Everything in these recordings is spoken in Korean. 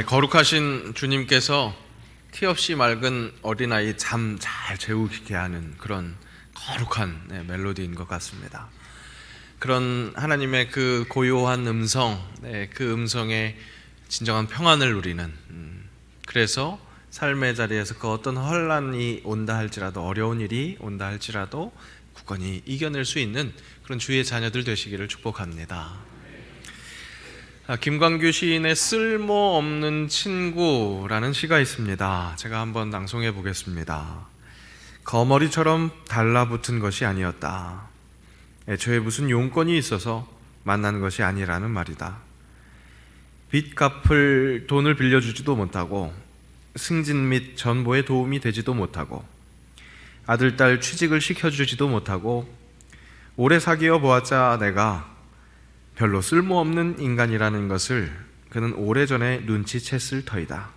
거룩하신 주님께서 티 없이 맑은 어린아이 잠 잘 재우게 하는 그런 거룩한 멜로디인 것 같습니다. 그런 하나님의 그 고요한 음성, 그 음성에 진정한 평안을 누리는, 그래서 삶의 자리에서 그 어떤 혼란이 온다 할지라도, 어려운 일이 온다 할지라도 굳건히 이겨낼 수 있는 그런 주의 자녀들 되시기를 축복합니다. 김광규 시인의 쓸모없는 친구라는 시가 있습니다. 제가 한번 낭송해 보겠습니다. 거머리처럼 달라붙은 것이 아니었다. 애초에 무슨 용건이 있어서 만난 것이 아니라는 말이다. 빚 갚을 돈을 빌려주지도 못하고 승진 및 전보에 도움이 되지도 못하고 아들, 딸 취직을 시켜주지도 못하고 오래 사귀어 보았자 내가 별로 쓸모없는 인간이라는 것을 그는 오래전에 눈치챘을 터이다.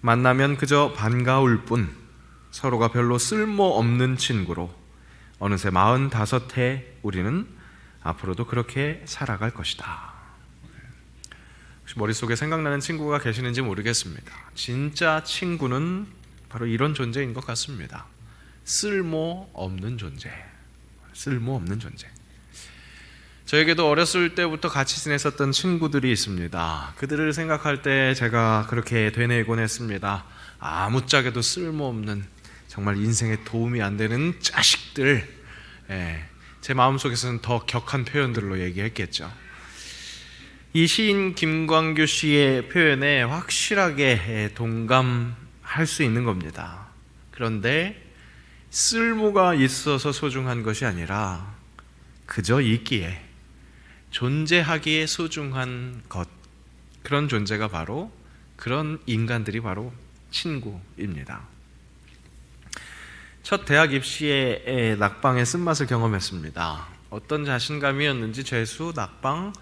만나면 그저 반가울 뿐 서로가 별로 쓸모없는 친구로 어느새 45해 우리는 앞으로도 그렇게 살아갈 것이다. 혹시 머릿속에 생각나는 친구가 계시는지 모르겠습니다. 진짜 친구는 바로 이런 존재인 것 같습니다. 쓸모없는 존재. 쓸모없는 존재. 저에게도 어렸을 때부터 같이 지냈었던 친구들이 있습니다. 그들을 생각할 때 제가 그렇게 되뇌곤 했습니다. 아무짝에도 쓸모없는, 정말 인생에 도움이 안 되는 자식들. 제 마음속에서는 더 격한 표현들로 얘기했겠죠. 이 시인 김광규 씨의 표현에 확실하게 동감할 수 있는 겁니다. 그런데 쓸모가 있어서 소중한 것이 아니라 그저 있기에, 존재하기에 소중한 것, 그런 존재가 바로, 그런 인간들이 바로 친구입니다. 첫 대학 입시에 낙방의 쓴맛을 경험했습니다. 어떤 자신감이었는지 재수, 낙방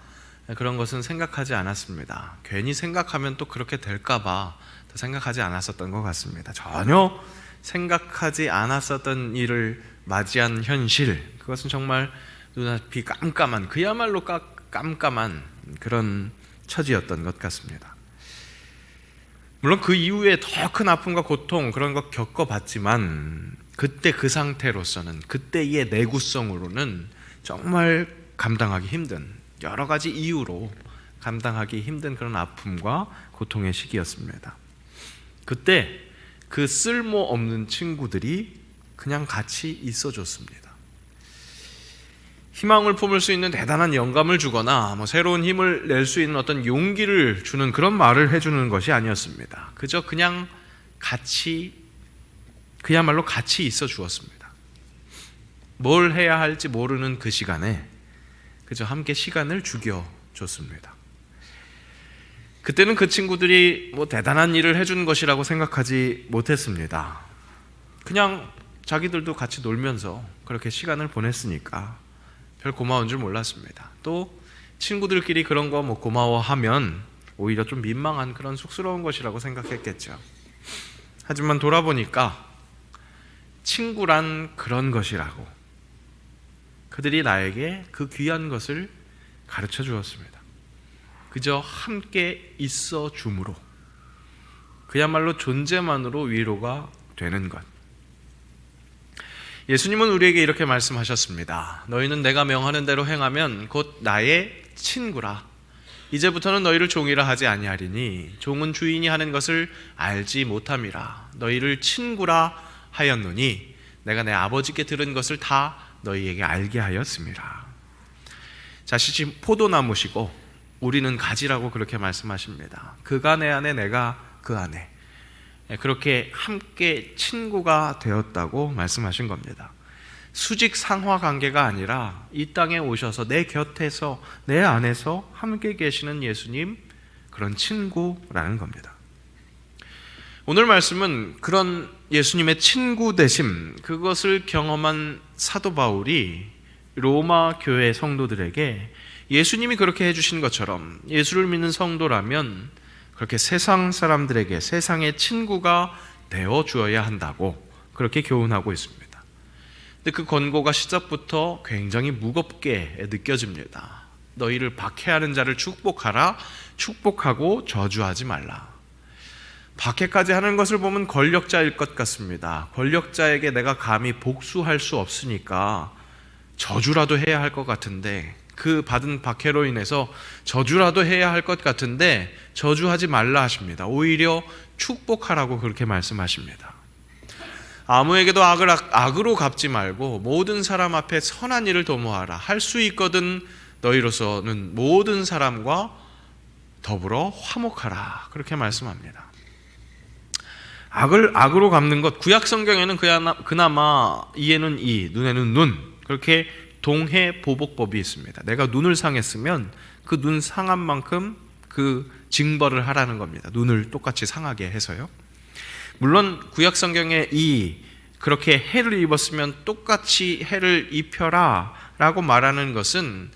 그런 것은 생각하지 않았습니다. 괜히 생각하면 또 그렇게 될까봐 생각하지 않았었던 것 같습니다. 전혀 생각하지 않았었던 일을 맞이한 현실, 그것은 정말 눈앞이 깜깜한, 그야말로 깜깜한 그런 처지였던 것 같습니다. 물론 그 이후에 더 큰 아픔과 고통 그런 거 겪어봤지만 그때 그 상태로서는, 그때의 내구성으로는 정말 감당하기 힘든, 여러 가지 이유로 감당하기 힘든 그런 아픔과 고통의 시기였습니다. 그때 그 쓸모없는 친구들이 그냥 같이 있어줬습니다. 희망을 품을 수 있는 대단한 영감을 주거나 새로운 힘을 낼 수 있는 어떤 용기를 주는 그런 말을 해주는 것이 아니었습니다. 그저 그냥 같이, 그야말로 같이 있어 주었습니다. 뭘 해야 할지 모르는 그 시간에 그저 함께 시간을 죽여줬습니다. 그때는 그 친구들이 대단한 일을 해준 것이라고 생각하지 못했습니다. 그냥 자기들도 같이 놀면서 그렇게 시간을 보냈으니까 별 고마운 줄 몰랐습니다. 또 친구들끼리 그런 거 고마워하면 오히려 좀 민망한, 그런 쑥스러운 것이라고 생각했겠죠. 하지만 돌아보니까 친구란 그런 것이라고, 그들이 나에게 그 귀한 것을 가르쳐 주었습니다. 그저 함께 있어 줌으로, 그야말로 존재만으로 위로가 되는 것. 예수님은 우리에게 이렇게 말씀하셨습니다. 너희는 내가 명하는 대로 행하면 곧 나의 친구라. 이제부터는 너희를 종이라 하지 아니하리니 종은 주인이 하는 것을 알지 못함이라. 너희를 친구라 하였노니 내가 내 아버지께 들은 것을 다 너희에게 알게 하였음이라. 자신이 포도나무시고 우리는 가지라고 그렇게 말씀하십니다. 그가 내 안에, 내가 그 안에, 그렇게 함께 친구가 되었다고 말씀하신 겁니다. 수직 상하 관계가 아니라 이 땅에 오셔서 내 곁에서, 내 안에서 함께 계시는 예수님, 그런 친구라는 겁니다. 오늘 말씀은 그런 예수님의 친구 되심, 그것을 경험한 사도 바울이 로마 교회 성도들에게 예수님이 그렇게 해주신 것처럼 예수를 믿는 성도라면 그렇게 세상 사람들에게 세상의 친구가 되어 주어야 한다고 그렇게 교훈하고 있습니다. 근데 그 권고가 시작부터 굉장히 무겁게 느껴집니다. 너희를 박해하는 자를 축복하라, 축복하고 저주하지 말라. 박해까지 하는 것을 보면 권력자일 것 같습니다. 권력자에게 내가 감히 복수할 수 없으니까 저주라도 해야 할 것 같은데, 그 받은 박해로 인해서 저주라도 해야 할 것 같은데 저주하지 말라 하십니다. 오히려 축복하라고 그렇게 말씀하십니다. 아무에게도 악으로 갚지 말고 모든 사람 앞에 선한 일을 도모하라. 할 수 있거든 너희로서는 모든 사람과 더불어 화목하라. 그렇게 말씀합니다. 악을 악으로 갚는 것, 구약 성경에는 그나마 이에는 이, 눈에는 눈, 그렇게 동해 보복법이 있습니다. 내가 눈을 상했으면 그 눈 상한 만큼 그 징벌을 하라는 겁니다. 눈을 똑같이 상하게 해서요. 물론 구약 성경에 그렇게 해를 입었으면 똑같이 해를 입혀라 라고 말하는 것은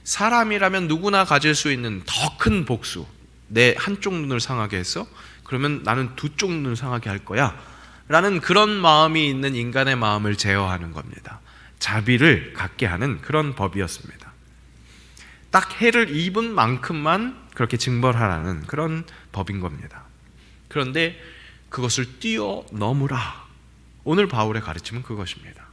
사람이라면 누구나 가질 수 있는 더 큰 복수, 내 한쪽 눈을 상하게 했어? 그러면 나는 두 쪽 눈을 상하게 할 거야 라는 그런 마음이 있는 인간의 마음을 제어하는 겁니다. 자비를 갖게 하는 그런 법이었습니다. 딱 해를 입은 만큼만 그렇게 징벌하라는 그런 법인 겁니다. 그런데 그것을 뛰어넘으라. 오늘 바울의 가르침은 그것입니다.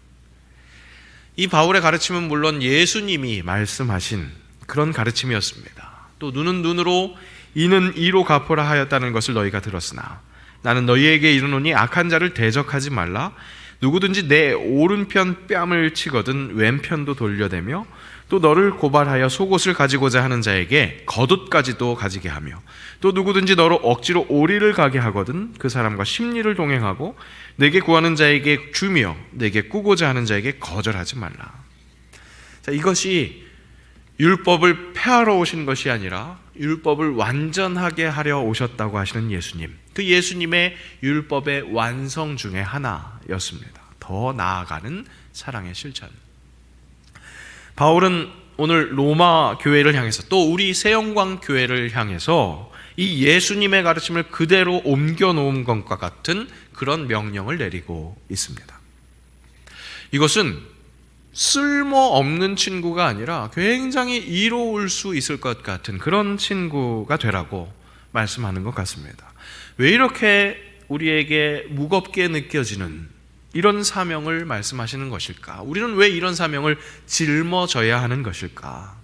이 바울의 가르침은 물론 예수님이 말씀하신 그런 가르침이었습니다. 또 눈은 눈으로 이는 이로 갚으라 하였다는 것을 너희가 들었으나 나는 너희에게 이르노니 악한 자를 대적하지 말라. 누구든지 내 오른편 뺨을 치거든 왼편도 돌려대며 또 너를 고발하여 속옷을 가지고자 하는 자에게 겉옷까지도 가지게 하며 또 누구든지 너로 억지로 오리를 가게 하거든 그 사람과 심리를 동행하고 내게 구하는 자에게 주며 내게 꾸고자 하는 자에게 거절하지 말라. 자, 이것이 율법을 폐하러 오신 것이 아니라 율법을 완전하게 하려 오셨다고 하시는 예수님, 그 예수님의 율법의 완성 중에 하나였습니다. 더 나아가는 사랑의 실천. 바울은 오늘 로마 교회를 향해서 또 우리 새영광 교회를 향해서 이 예수님의 가르침을 그대로 옮겨 놓은 것과 같은 그런 명령을 내리고 있습니다. 이것은 쓸모없는 친구가 아니라 굉장히 이로울 수 있을 것 같은 그런 친구가 되라고 말씀하는 것 같습니다. 왜 이렇게 우리에게 무겁게 느껴지는 이런 사명을 말씀하시는 것일까? 우리는 왜 이런 사명을 짊어져야 하는 것일까?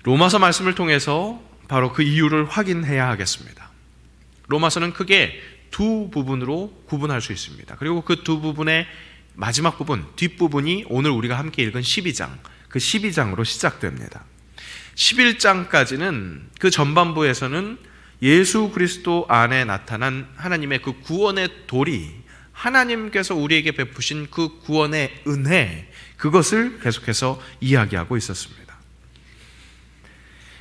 로마서 말씀을 통해서 바로 그 이유를 확인해야 하겠습니다. 로마서는 크게 두 부분으로 구분할 수 있습니다. 그리고 그 두 부분의 마지막 부분, 뒷부분이 오늘 우리가 함께 읽은 12장, 그 12장으로 시작됩니다. 11장까지는 그 전반부에서는 예수 그리스도 안에 나타난 하나님의 그 구원의 도리, 하나님께서 우리에게 베푸신 그 구원의 은혜, 그것을 계속해서 이야기하고 있었습니다.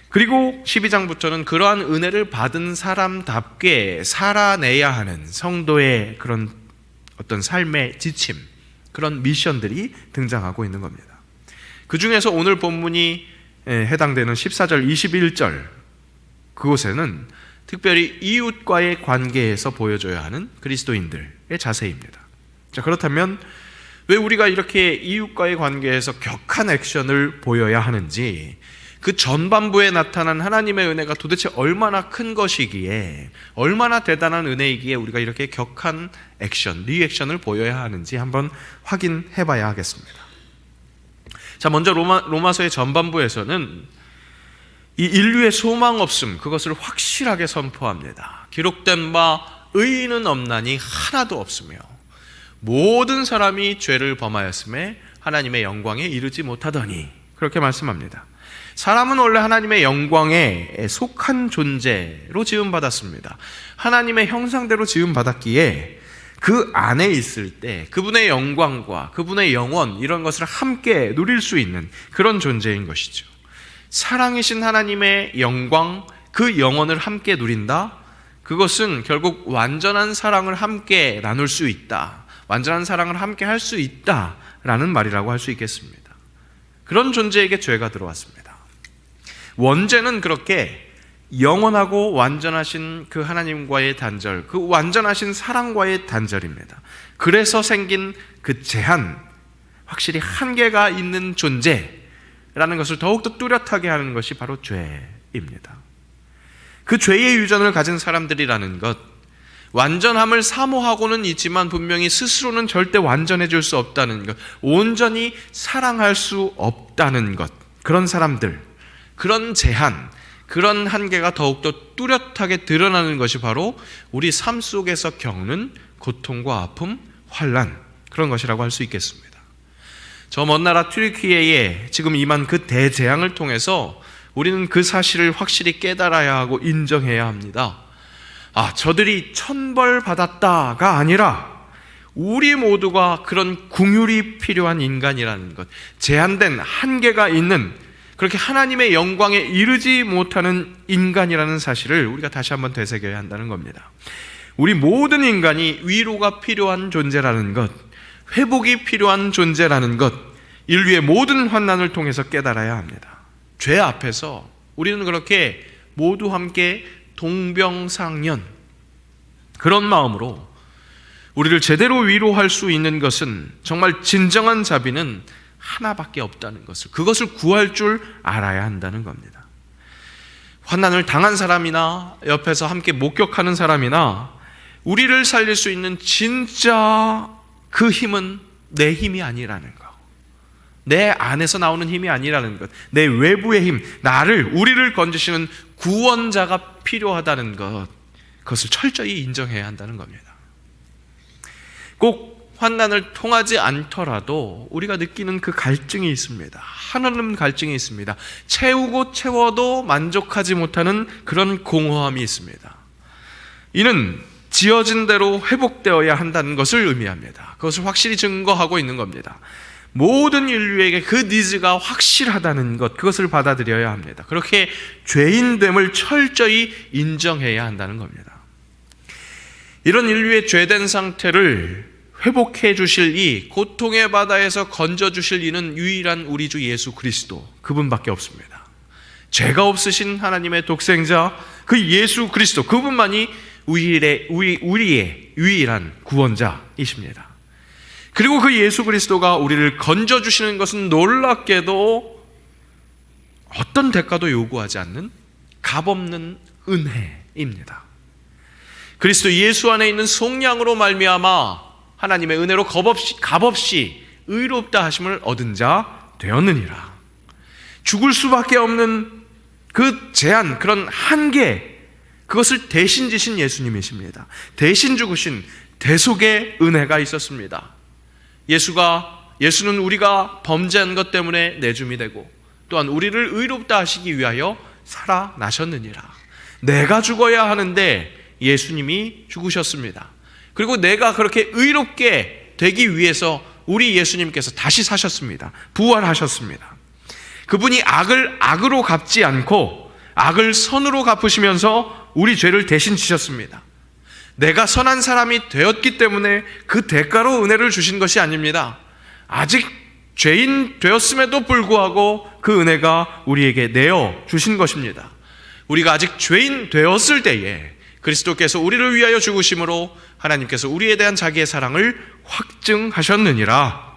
그리고 12장부터는 그러한 은혜를 받은 사람답게 살아내야 하는 성도의 그런 어떤 삶의 지침, 그런 미션들이 등장하고 있는 겁니다. 그 중에서 오늘 본문이 해당되는 14절, 21절 그곳에는 특별히 이웃과의 관계에서 보여줘야 하는 그리스도인들의 자세입니다. 자, 그렇다면 왜 우리가 이렇게 이웃과의 관계에서 격한 액션을 보여야 하는지, 그 전반부에 나타난 하나님의 은혜가 도대체 얼마나 큰 것이기에, 얼마나 대단한 은혜이기에 우리가 이렇게 격한 액션, 리액션을 보여야 하는지 한번 확인해 봐야 하겠습니다. 자, 먼저 로마서의 전반부에서는 이 인류의 소망 없음, 그것을 확실하게 선포합니다. 기록된 바 의인은 없나니 하나도 없으며 모든 사람이 죄를 범하였음에 하나님의 영광에 이르지 못하더니, 그렇게 말씀합니다. 사람은 원래 하나님의 영광에 속한 존재로 지음받았습니다. 하나님의 형상대로 지음받았기에 그 안에 있을 때 그분의 영광과 그분의 영원, 이런 것을 함께 누릴 수 있는 그런 존재인 것이죠. 사랑이신 하나님의 영광, 그 영원을 함께 누린다? 그것은 결국 완전한 사랑을 함께 나눌 수 있다, 완전한 사랑을 함께 할 수 있다라는 말이라고 할 수 있겠습니다. 그런 존재에게 죄가 들어왔습니다. 원죄는 그렇게 영원하고 완전하신 그 하나님과의 단절, 그 완전하신 사랑과의 단절입니다. 그래서 생긴 그 제한, 확실히 한계가 있는 존재라는 것을 더욱더 뚜렷하게 하는 것이 바로 죄입니다. 그 죄의 유전을 가진 사람들이라는 것, 완전함을 사모하고는 있지만 분명히 스스로는 절대 완전해질 수 없다는 것, 온전히 사랑할 수 없다는 것, 그런 사람들, 그런 제한, 그런 한계가 더욱더 뚜렷하게 드러나는 것이 바로 우리 삶 속에서 겪는 고통과 아픔, 환난, 그런 것이라고 할 수 있겠습니다. 저 먼 나라 튀르키예에 지금 임한 그 대재앙을 통해서 우리는 그 사실을 확실히 깨달아야 하고 인정해야 합니다. 저들이 천벌받았다가 아니라 우리 모두가 그런 긍휼이 필요한 인간이라는 것, 제한된 한계가 있는, 그렇게 하나님의 영광에 이르지 못하는 인간이라는 사실을 우리가 다시 한번 되새겨야 한다는 겁니다. 우리 모든 인간이 위로가 필요한 존재라는 것, 회복이 필요한 존재라는 것, 인류의 모든 환난을 통해서 깨달아야 합니다. 죄 앞에서 우리는 그렇게 모두 함께 동병상련, 그런 마음으로 우리를 제대로 위로할 수 있는 것은, 정말 진정한 자비는 하나밖에 없다는 것을, 그것을 구할 줄 알아야 한다는 겁니다. 환난을 당한 사람이나 옆에서 함께 목격하는 사람이나 우리를 살릴 수 있는 진짜 그 힘은 내 힘이 아니라는 것, 내 안에서 나오는 힘이 아니라는 것, 내 외부의 힘, 우리를 건지시는 구원자가 필요하다는 것, 그것을 철저히 인정해야 한다는 겁니다. 꼭 환난을 통하지 않더라도 우리가 느끼는 그 갈증이 있습니다. 한없는 갈증이 있습니다. 채우고 채워도 만족하지 못하는 그런 공허함이 있습니다. 이는 지어진 대로 회복되어야 한다는 것을 의미합니다. 그것을 확실히 증거하고 있는 겁니다. 모든 인류에게 그 니즈가 확실하다는 것, 그것을 받아들여야 합니다. 그렇게 죄인됨을 철저히 인정해야 한다는 겁니다. 이런 인류의 죄된 상태를 회복해 주실 이, 고통의 바다에서 건져 주실 이는 유일한 우리 주 예수 그리스도, 그분밖에 없습니다. 죄가 없으신 하나님의 독생자 그 예수 그리스도, 그분만이 우리의 유일한 구원자이십니다. 그리고 그 예수 그리스도가 우리를 건져 주시는 것은 놀랍게도 어떤 대가도 요구하지 않는 값없는 은혜입니다. 그리스도 예수 안에 있는 속량으로 말미암아 하나님의 은혜로 값없이 의롭다 하심을 얻은 자 되었느니라. 죽을 수밖에 없는 그 제한, 그런 한계, 그것을 대신 지신 예수님이십니다. 대신 죽으신 대속의 은혜가 있었습니다. 예수는 우리가 범죄한 것 때문에 내줌이 되고, 또한 우리를 의롭다 하시기 위하여 살아나셨느니라. 내가 죽어야 하는데 예수님이 죽으셨습니다. 그리고 내가 그렇게 의롭게 되기 위해서 우리 예수님께서 다시 사셨습니다. 부활하셨습니다. 그분이 악을 악으로 갚지 않고 악을 선으로 갚으시면서 우리 죄를 대신 지셨습니다. 내가 선한 사람이 되었기 때문에 그 대가로 은혜를 주신 것이 아닙니다. 아직 죄인 되었음에도 불구하고 그 은혜가 우리에게 내어 주신 것입니다. 우리가 아직 죄인 되었을 때에 그리스도께서 우리를 위하여 죽으심으로 하나님께서 우리에 대한 자기의 사랑을 확증하셨느니라.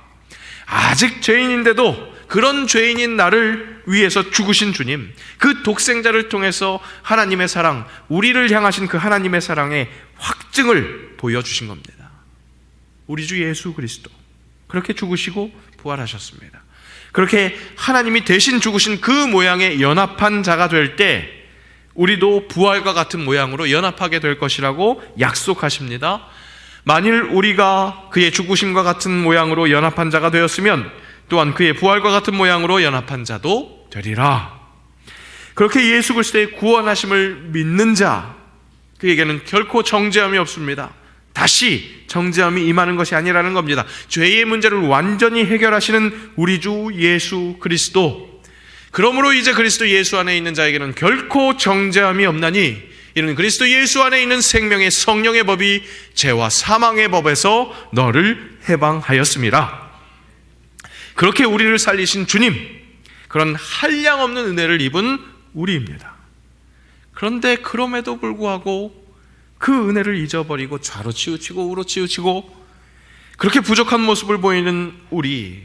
아직 죄인인데도 그런 죄인인 나를 위해서 죽으신 주님, 그 독생자를 통해서 하나님의 사랑, 우리를 향하신 그 하나님의 사랑의 확증을 보여주신 겁니다. 우리 주 예수 그리스도 그렇게 죽으시고 부활하셨습니다. 그렇게 하나님이 대신 죽으신 그 모양의 연합한 자가 될 때 우리도 부활과 같은 모양으로 연합하게 될 것이라고 약속하십니다. 만일 우리가 그의 죽으심과 같은 모양으로 연합한 자가 되었으면 또한 그의 부활과 같은 모양으로 연합한 자도 되리라. 그렇게 예수 그리스도의 구원하심을 믿는 자, 그에게는 결코 정죄함이 없습니다. 다시 정죄함이 임하는 것이 아니라는 겁니다. 죄의 문제를 완전히 해결하시는 우리 주 예수 그리스도, 그러므로 이제 그리스도 예수 안에 있는 자에게는 결코 정죄함이 없나니 이는 그리스도 예수 안에 있는 생명의 성령의 법이 죄와 사망의 법에서 너를 해방하였음이라. 그렇게 우리를 살리신 주님, 그런 한량없는 은혜를 입은 우리입니다. 그런데 그럼에도 불구하고 그 은혜를 잊어버리고 좌로 치우치고 우로 치우치고 그렇게 부족한 모습을 보이는 우리,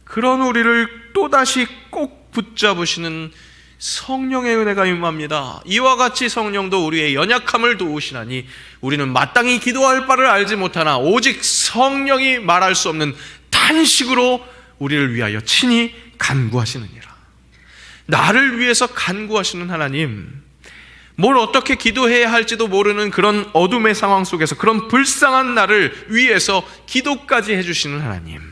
그런 우리를 또다시 꼭 붙잡으시는 성령의 은혜가 임합니다. 이와 같이 성령도 우리의 연약함을 도우시나니 우리는 마땅히 기도할 바를 알지 못하나 오직 성령이 말할 수 없는 탄식으로 우리를 위하여 친히 간구하시느니라. 나를 위해서 간구하시는 하나님, 뭘 어떻게 기도해야 할지도 모르는 그런 어둠의 상황 속에서 그런 불쌍한 나를 위해서 기도까지 해주시는 하나님,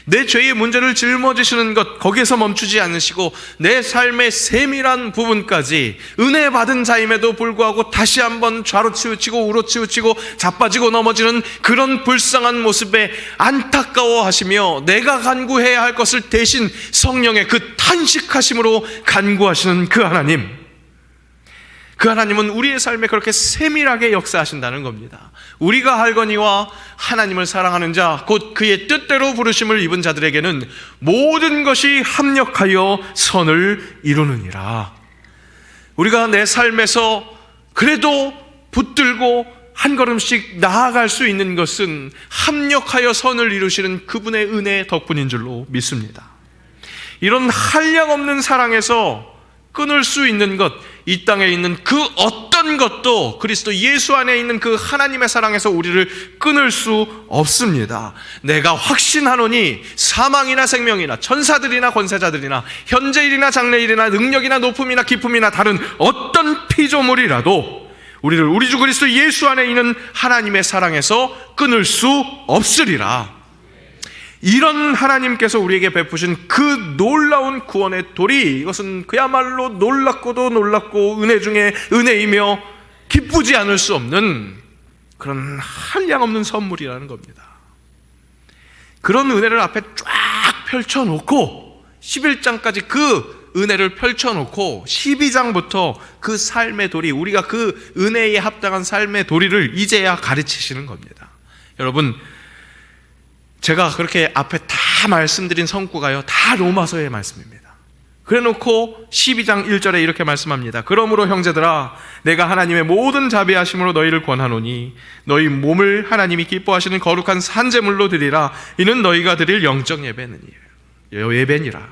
내 죄의 문제를 짊어지시는 것 거기에서 멈추지 않으시고 내 삶의 세밀한 부분까지 은혜 받은 자임에도 불구하고 다시 한번 좌로 치우치고 우로 치우치고 자빠지고 넘어지는 그런 불쌍한 모습에 안타까워하시며 내가 간구해야 할 것을 대신 성령의 그 탄식하심으로 간구하시는 그 하나님, 그 하나님은 우리의 삶에 그렇게 세밀하게 역사하신다는 겁니다. 우리가 할거니와 하나님을 사랑하는 자, 곧 그의 뜻대로 부르심을 입은 자들에게는 모든 것이 합력하여 선을 이루느니라. 우리가 내 삶에서 그래도 붙들고 한 걸음씩 나아갈 수 있는 것은 합력하여 선을 이루시는 그분의 은혜 덕분인 줄로 믿습니다. 이런 한량없는 사랑에서 끊을 수 있는 것, 이 땅에 있는 그 어떤 것도 그리스도 예수 안에 있는 그 하나님의 사랑에서 우리를 끊을 수 없습니다. 내가 확신하노니 사망이나 생명이나 천사들이나 권세자들이나 현재일이나 장래일이나 능력이나 높음이나 기쁨이나 다른 어떤 피조물이라도 우리를 우리 주 그리스도 예수 안에 있는 하나님의 사랑에서 끊을 수 없으리라. 이런 하나님께서 우리에게 베푸신 그 놀라운 구원의 도리, 이것은 그야말로 놀랍고도 놀랍고 은혜 중에 은혜이며 기쁘지 않을 수 없는 그런 한량없는 선물이라는 겁니다. 그런 은혜를 앞에 쫙 펼쳐놓고 11장까지 그 은혜를 펼쳐놓고 12장부터 그 삶의 도리, 우리가 그 은혜에 합당한 삶의 도리를 이제야 가르치시는 겁니다. 여러분, 제가 그렇게 앞에 다 말씀드린 성구가요, 다 로마서의 말씀입니다. 그래놓고 12장 1절에 이렇게 말씀합니다. 그러므로 형제들아, 내가 하나님의 모든 자비하심으로 너희를 권하노니 너희 몸을 하나님이 기뻐하시는 거룩한 산제물로 드리라. 이는 너희가 드릴 영적 예배니라.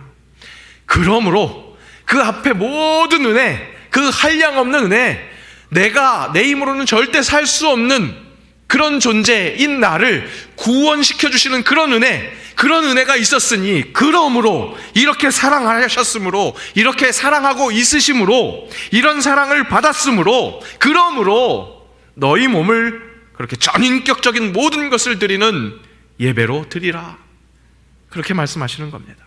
그러므로 그 앞에 모든 은혜, 그 한량없는 은혜, 내가 내 힘으로는 절대 살 수 없는 그런 존재인 나를 구원시켜 주시는 그런 은혜가 있었으니, 그러므로 이렇게 사랑하셨으므로, 이렇게 사랑하고 있으심으로, 이런 사랑을 받았으므로, 그러므로 너희 몸을 그렇게 전인격적인 모든 것을 드리는 예배로 드리라. 그렇게 말씀하시는 겁니다.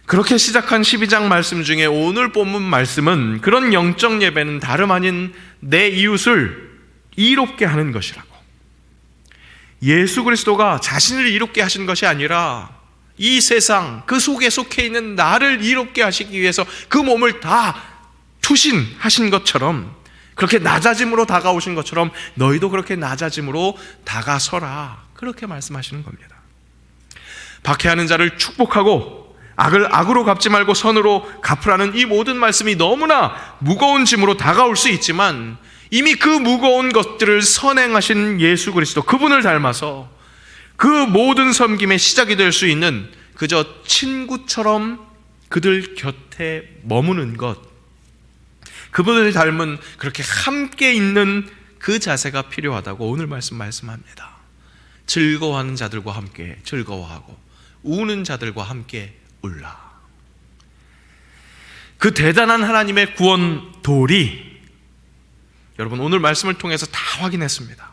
그렇게 시작한 12장 말씀 중에 오늘 본문 말씀은 그런 영적 예배는 다름 아닌 내 이웃을 이롭게 하는 것이라고. 예수 그리스도가 자신을 이롭게 하신 것이 아니라 이 세상 그 속에 속해 있는 나를 이롭게 하시기 위해서 그 몸을 다 투신하신 것처럼, 그렇게 낮아짐으로 다가오신 것처럼 너희도 그렇게 낮아짐으로 다가서라. 그렇게 말씀하시는 겁니다. 박해하는 자를 축복하고 악을 악으로 갚지 말고 선으로 갚으라는 이 모든 말씀이 너무나 무거운 짐으로 다가올 수 있지만, 이미 그 무거운 것들을 선행하신 예수 그리스도, 그분을 닮아서 그 모든 섬김의 시작이 될 수 있는 그저 친구처럼 그들 곁에 머무는 것, 그분을 닮은 그렇게 함께 있는 그 자세가 필요하다고 오늘 말씀합니다. 즐거워하는 자들과 함께 즐거워하고 우는 자들과 함께 울라. 그 대단한 하나님의 구원 도리, 여러분 오늘 말씀을 통해서 다 확인했습니다.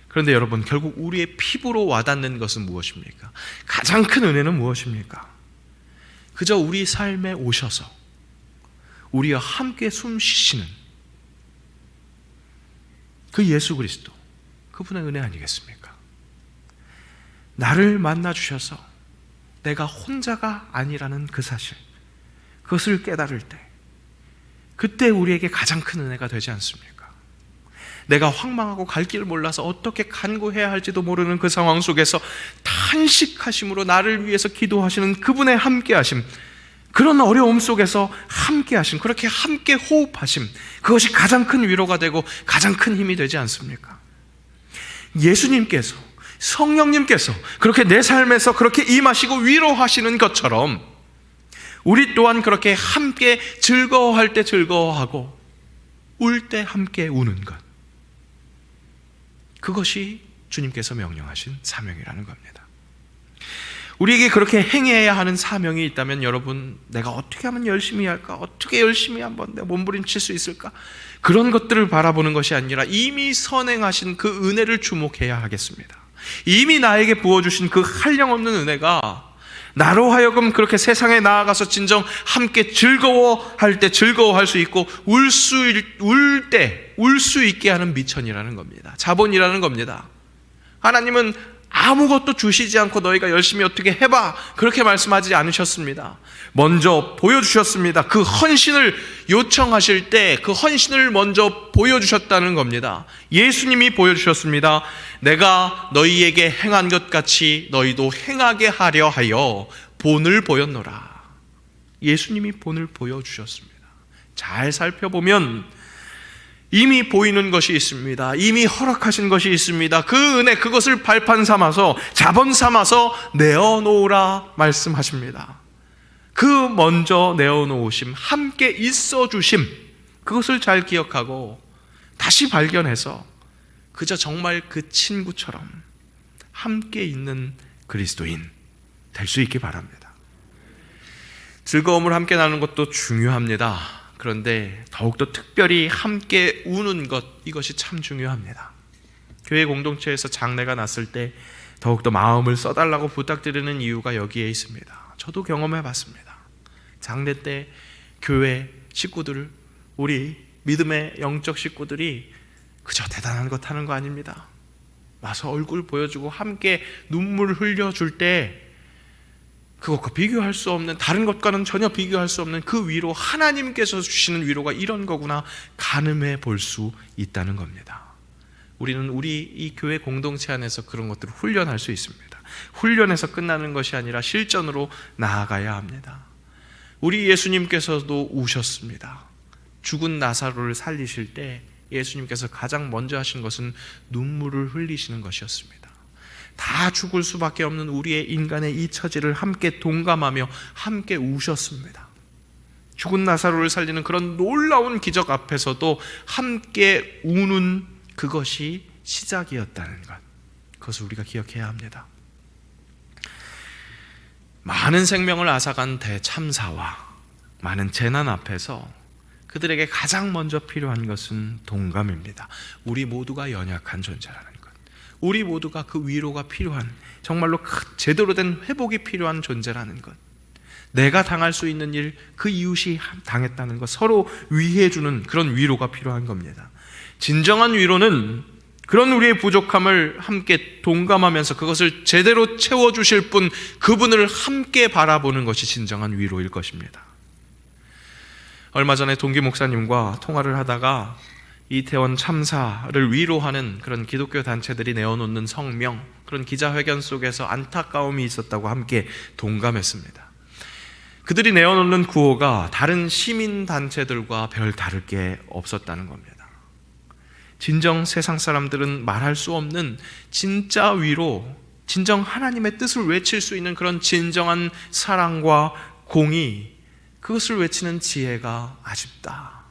그런데 여러분, 결국 우리의 피부로 와닿는 것은 무엇입니까? 가장 큰 은혜는 무엇입니까? 그저 우리 삶에 오셔서 우리와 함께 숨 쉬시는 그 예수 그리스도, 그분의 은혜 아니겠습니까? 나를 만나 주셔서 내가 혼자가 아니라는 그 사실, 그것을 깨달을 때, 그때 우리에게 가장 큰 은혜가 되지 않습니까? 내가 황망하고 갈 길을 몰라서 어떻게 간구해야 할지도 모르는 그 상황 속에서 탄식하심으로 나를 위해서 기도하시는 그분의 함께하심, 그런 어려움 속에서 함께하심, 그렇게 함께 호흡하심, 그것이 가장 큰 위로가 되고 가장 큰 힘이 되지 않습니까? 예수님께서, 성령님께서 그렇게 내 삶에서 그렇게 임하시고 위로하시는 것처럼 우리 또한 그렇게 함께 즐거워할 때 즐거워하고 울 때 함께 우는 것, 그것이 주님께서 명령하신 사명이라는 겁니다. 우리에게 그렇게 행해야 하는 사명이 있다면 여러분, 내가 어떻게 하면 열심히 할까? 어떻게 열심히 한번 내 몸부림칠 수 있을까? 그런 것들을 바라보는 것이 아니라 이미 선행하신 그 은혜를 주목해야 하겠습니다. 이미 나에게 부어주신 그 한량없는 은혜가 나로 하여금 그렇게 세상에 나아가서 진정 함께 즐거워할 때 즐거워할 수 있고 울 때 울 수 있게 하는 미천이라는 겁니다. 자본이라는 겁니다. 하나님은 아무것도 주시지 않고 너희가 열심히 어떻게 해봐, 그렇게 말씀하지 않으셨습니다. 먼저 보여주셨습니다. 그 헌신을 요청하실 때 그 헌신을 먼저 보여주셨다는 겁니다. 예수님이 보여주셨습니다. 내가 너희에게 행한 것 같이 너희도 행하게 하려 하여 본을 보였노라. 예수님이 본을 보여주셨습니다. 잘 살펴보면 이미 보이는 것이 있습니다. 이미 허락하신 것이 있습니다. 그 은혜, 그것을 발판 삼아서, 자본 삼아서 내어놓으라 말씀하십니다. 그 먼저 내어놓으심, 함께 있어 주심, 그것을 잘 기억하고 다시 발견해서 그저 정말 그 친구처럼 함께 있는 그리스도인 될 수 있기 바랍니다. 즐거움을 함께 나누는 것도 중요합니다. 그런데 더욱더 특별히 함께 우는 것, 이것이 참 중요합니다. 교회 공동체에서 장례가 났을 때 더욱더 마음을 써달라고 부탁드리는 이유가 여기에 있습니다. 저도 경험해 봤습니다. 장례 때 교회 식구들, 우리 믿음의 영적 식구들이 그저 대단한 것 하는 거 아닙니다. 와서 얼굴 보여주고 함께 눈물 흘려줄 때 그것과 비교할 수 없는, 다른 것과는 전혀 비교할 수 없는 그 위로, 하나님께서 주시는 위로가 이런 거구나 가늠해 볼 수 있다는 겁니다. 우리는 우리 이 교회 공동체 안에서 그런 것들을 훈련할 수 있습니다. 훈련해서 끝나는 것이 아니라 실전으로 나아가야 합니다. 우리 예수님께서도 우셨습니다. 죽은 나사로를 살리실 때 예수님께서 가장 먼저 하신 것은 눈물을 흘리시는 것이었습니다. 다 죽을 수밖에 없는 우리의 인간의 이 처지를 함께 동감하며 함께 우셨습니다. 죽은 나사로를 살리는 그런 놀라운 기적 앞에서도 함께 우는 그것이 시작이었다는 것, 그것을 우리가 기억해야 합니다. 많은 생명을 앗아간 대참사와 많은 재난 앞에서 그들에게 가장 먼저 필요한 것은 동감입니다. 우리 모두가 연약한 존재라는 것, 우리 모두가 그 위로가 필요한, 정말로 제대로 된 회복이 필요한 존재라는 것, 내가 당할 수 있는 일, 그 이웃이 당했다는 것, 서로 위해주는 그런 위로가 필요한 겁니다. 진정한 위로는 그런 우리의 부족함을 함께 동감하면서 그것을 제대로 채워주실 분, 그분을 함께 바라보는 것이 진정한 위로일 것입니다. 얼마 전에 동기 목사님과 통화를 하다가 이태원 참사를 위로하는 그런 기독교 단체들이 내어놓는 성명, 그런 기자회견 속에서 안타까움이 있었다고 함께 동감했습니다. 그들이 내어놓는 구호가 다른 시민단체들과 별 다를 게 없었다는 겁니다. 진정 세상 사람들은 말할 수 없는 진짜 위로, 진정 하나님의 뜻을 외칠 수 있는 그런 진정한 사랑과 공의, 그것을 외치는 지혜가 아쉽다,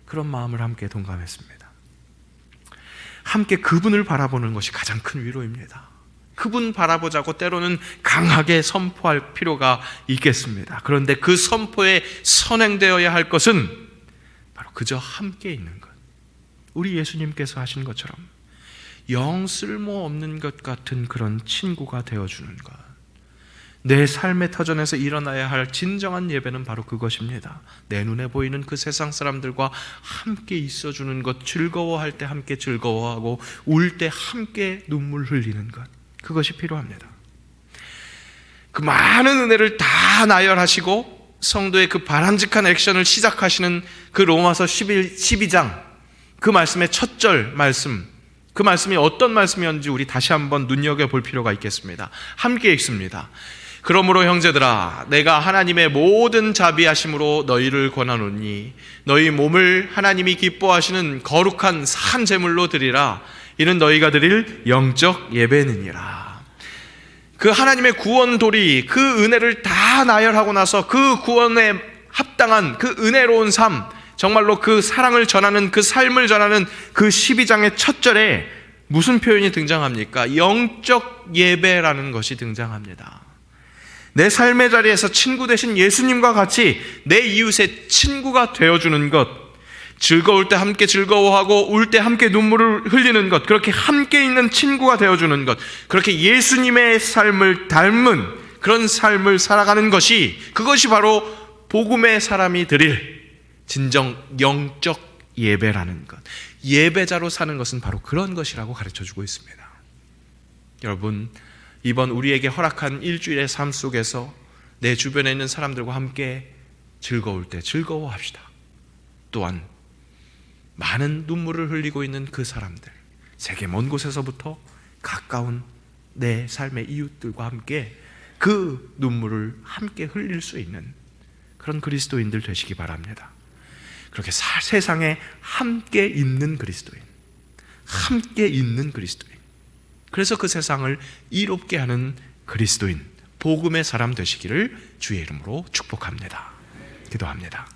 그런 마음을 함께 동감했습니다. 함께 그분을 바라보는 것이 가장 큰 위로입니다. 그분 바라보자고 때로는 강하게 선포할 필요가 있겠습니다. 그런데 그 선포에 선행되어야 할 것은 바로 그저 함께 있는 것, 우리 예수님께서 하신 것처럼 영 쓸모없는 것 같은 그런 친구가 되어주는 것, 내 삶의 터전에서 일어나야 할 진정한 예배는 바로 그것입니다. 내 눈에 보이는 그 세상 사람들과 함께 있어주는 것, 즐거워할 때 함께 즐거워하고 울 때 함께 눈물 흘리는 것, 그것이 필요합니다. 그 많은 은혜를 다 나열하시고 성도의 그 바람직한 액션을 시작하시는 그 로마서 12장, 그 말씀의 첫 절 말씀, 그 말씀이 어떤 말씀이었는지 우리 다시 한번 눈여겨볼 필요가 있겠습니다. 함께 읽습니다. 그러므로 형제들아, 내가 하나님의 모든 자비하심으로 너희를 권하노니 너희 몸을 하나님이 기뻐하시는 거룩한 산 제물로 드리라. 이는 너희가 드릴 영적 예배느니라. 그 하나님의 구원도리, 그 은혜를 다 나열하고 나서 그 구원에 합당한 그 은혜로운 삶, 정말로 그 사랑을 전하는, 그 삶을 전하는 그 12장의 첫 절에 무슨 표현이 등장합니까? 영적 예배라는 것이 등장합니다. 내 삶의 자리에서 친구 되신 예수님과 같이 내 이웃의 친구가 되어주는 것, 즐거울 때 함께 즐거워하고 울 때 함께 눈물을 흘리는 것, 그렇게 함께 있는 친구가 되어주는 것, 그렇게 예수님의 삶을 닮은 그런 삶을 살아가는 것이, 그것이 바로 복음의 사람이 드릴 진정 영적 예배라는 것, 예배자로 사는 것은 바로 그런 것이라고 가르쳐주고 있습니다. 여러분, 이번 우리에게 허락한 일주일의 삶 속에서 내 주변에 있는 사람들과 함께 즐거울 때 즐거워합시다. 또한 많은 눈물을 흘리고 있는 그 사람들, 세계 먼 곳에서부터 가까운 내 삶의 이웃들과 함께 그 눈물을 함께 흘릴 수 있는 그런 그리스도인들 되시기 바랍니다. 그렇게 세상에 함께 있는 그리스도인, 함께 있는 그리스도인, 그래서 그 세상을 이롭게 하는 그리스도인, 복음의 사람 되시기를 주의 이름으로 축복합니다. 기도합니다.